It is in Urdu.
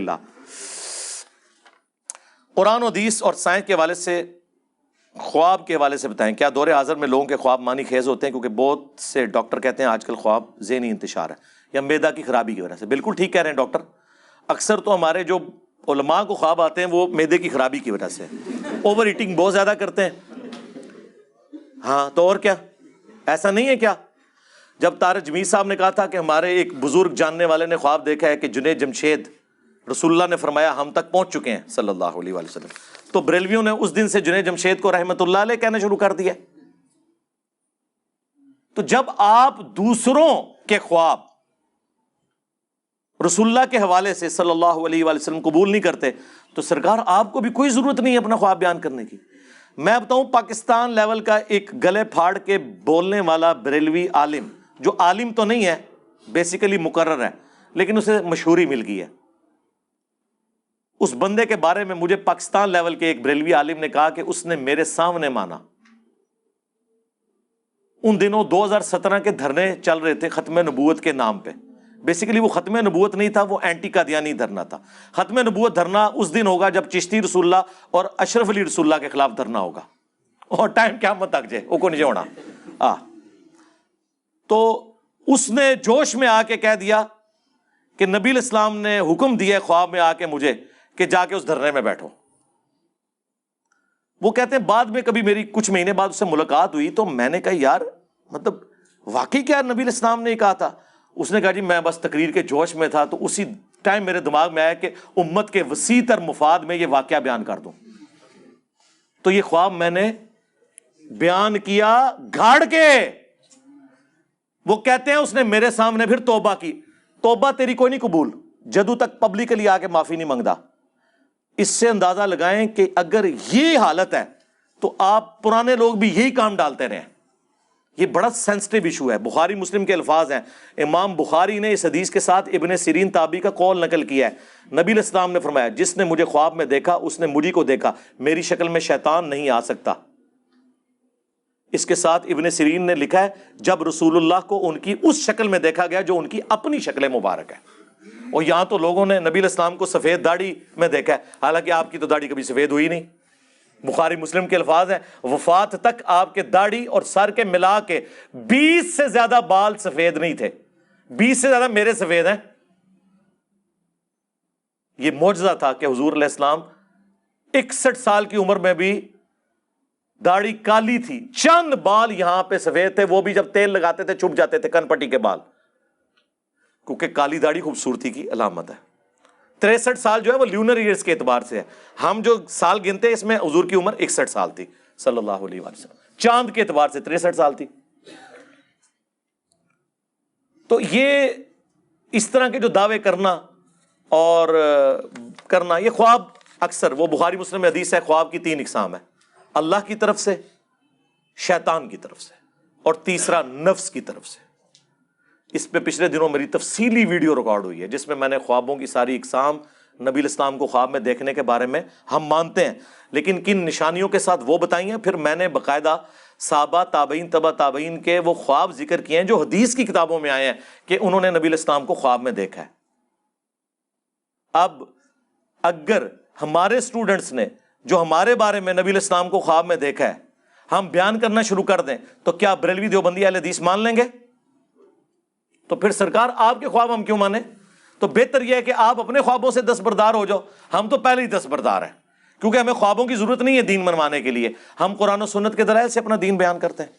الحمدللہ۔ قرآن و حدیث اور سائنس کے حوالے سے، خواب کے حوالے سے بتائیں، کیا دور حاضر میں لوگوں کے خواب معنی خیز ہوتے ہیں؟ کیونکہ بہت سے ڈاکٹر کہتے ہیں آج کل خواب ذہنی انتشار ہے یا معدہ کی خرابی کی وجہ سے۔ بالکل ٹھیک کہہ رہے ہیں ڈاکٹر، اکثر تو ہمارے جو علماء کو خواب آتے ہیں وہ معدے کی خرابی کی وجہ سے، اوور ایٹنگ بہت زیادہ کرتے ہیں۔ ہاں تو اور کیا، ایسا نہیں ہے کیا؟ جب طارق جمیل صاحب نے کہا تھا کہ ہمارے ایک بزرگ جاننے والے نے خواب دیکھا ہے کہ جنید جمشید، رسول اللہ نے فرمایا ہم تک پہنچ چکے ہیں صلی اللہ علیہ وآلہ وسلم، تو بریلویوں نے اس دن سے جنید جمشید کو رحمت اللہ علیہ کہنا شروع کر دیا۔ تو جب آپ دوسروں کے خواب رسول اللہ کے حوالے سے صلی اللہ علیہ وآلہ وسلم قبول نہیں کرتے تو سرکار آپ کو بھی کوئی ضرورت نہیں ہے اپنا خواب بیان کرنے کی۔ میں بتاؤں، پاکستان لیول کا ایک گلے پھاڑ کے بولنے والا بریلوی عالم، جو عالم تو نہیں ہے، بیسیکلی مقرر ہے، لیکن اسے مشہوری مل گئی ہے، اس بندے کے بارے میں مجھے پاکستان لیول کے ایک بریلوی عالم نے کہا کہ اس نے میرے سامنے مانا۔ ان دنوں 2017 کے دھرنے چل رہے تھے ختم نبوت کے نام پہ، بیسیکلی وہ ختم نبوت نہیں تھا، وہ اینٹی قادیانی دھرنا تھا۔ ختم نبوت دھرنا اس دن ہوگا جب چشتی رسول اللہ اور اشرف علی رسول اللہ کے خلاف دھرنا ہوگا، اور ٹائم قیامت تک جائے وہ کو نہیں ہونا۔ تو اس نے جوش میں آ کے کہہ دیا کہ نبی الاسلام نے حکم دیا خواب میں آ کے مجھے کہ جا کے اس دھرنے میں بیٹھو۔ وہ کہتے ہیں بعد میں کبھی میری کچھ مہینے بعد اس سے ملاقات ہوئی تو میں نے کہا یار مطلب واقعی کیا نبی الاسلام نے کہا تھا؟ اس نے کہا جی میں بس تقریر کے جوش میں تھا، تو اسی ٹائم میرے دماغ میں آیا کہ امت کے وسیع تر مفاد میں یہ واقعہ بیان کر دوں، تو یہ خواب میں نے بیان کیا گھاڑ کے۔ وہ کہتے ہیں اس نے میرے سامنے پھر توبہ کی۔ توبہ تیری کوئی نہیں قبول جدو تک پبلکلی آ کے معافی نہیں مانگتا۔ اس سے اندازہ لگائیں کہ اگر یہ حالت ہے تو آپ پرانے لوگ بھی یہی کام ڈالتے رہے۔ یہ بڑا سینسٹیو ایشو ہے۔ بخاری مسلم کے الفاظ ہیں، امام بخاری نے اس حدیث کے ساتھ ابن سیرین تابعی کا قول نقل کیا ہے۔ نبی علیہ السلام نے فرمایا جس نے مجھے خواب میں دیکھا اس نے مجھے کو دیکھا، میری شکل میں شیطان نہیں آ سکتا۔ اس کے ساتھ ابن سیرین نے لکھا ہے جب رسول اللہ کو ان کی اس شکل میں دیکھا گیا جو ان کی اپنی شکل مبارک ہے۔ اور یہاں تو لوگوں نے نبی علیہ السلام کو سفید داڑھی میں دیکھا ہے، حالانکہ آپ کی تو داڑھی کبھی سفید ہوئی نہیں۔ بخاری مسلم کے الفاظ ہیں وفات تک آپ کے داڑھی اور سر کے ملا کے 20 سے زیادہ بال سفید نہیں تھے، 20 سے زیادہ میرے سفید ہیں۔ یہ معجزہ تھا کہ حضور علیہ السلام 61 سال کی عمر میں بھی داڑھی کالی تھی، چند بال یہاں پہ سفید تھے، وہ بھی جب تیل لگاتے تھے چھپ جاتے تھے، کن پٹی کے بال، کیونکہ کالی داڑھی خوبصورتی کی علامت ہے۔ 63 سال جو ہے وہ لیونر ایئرز کے اعتبار سے ہے، ہم جو سال گنتے ہیں اس میں حضور کی عمر 61 سال تھی صلی اللہ علیہ وسلم، چاند کے اعتبار سے 63 سال تھی۔ تو یہ اس طرح کے جو دعوے کرنا اور کرنا، یہ خواب اکثر وہ بخاری مسلم میں حدیث ہے، خواب کی 3 اقسام ہے، اللہ کی طرف سے، شیطان کی طرف سے، اور تیسرا نفس کی طرف سے۔ اس پہ پچھلے دنوں میری تفصیلی ویڈیو ریکارڈ ہوئی ہے جس میں میں نے خوابوں کی ساری اقسام، نبی الاسلام کو خواب میں دیکھنے کے بارے میں ہم مانتے ہیں لیکن کن نشانیوں کے ساتھ وہ بتائی ہیں، پھر میں نے باقاعدہ صحابہ تابعین تبع تابعین کے وہ خواب ذکر کیے ہیں جو حدیث کی کتابوں میں آئے ہیں کہ انہوں نے نبی الاسلام کو خواب میں دیکھا ہے۔ اب اگر ہمارے اسٹوڈنٹس نے جو ہمارے بارے میں نبی الاسلام کو خواب میں دیکھا ہے ہم بیان کرنا شروع کر دیں تو کیا بریلوی دیوبندی اہل حدیث مان لیں گے؟ تو پھر سرکار آپ کے خواب ہم کیوں مانیں؟ تو بہتر یہ ہے کہ آپ اپنے خوابوں سے دستبردار ہو جاؤ، ہم تو پہلے ہی دستبردار ہیں، کیونکہ ہمیں خوابوں کی ضرورت نہیں ہے دین منوانے کے لیے، ہم قرآن و سنت کے دلائل سے اپنا دین بیان کرتے ہیں۔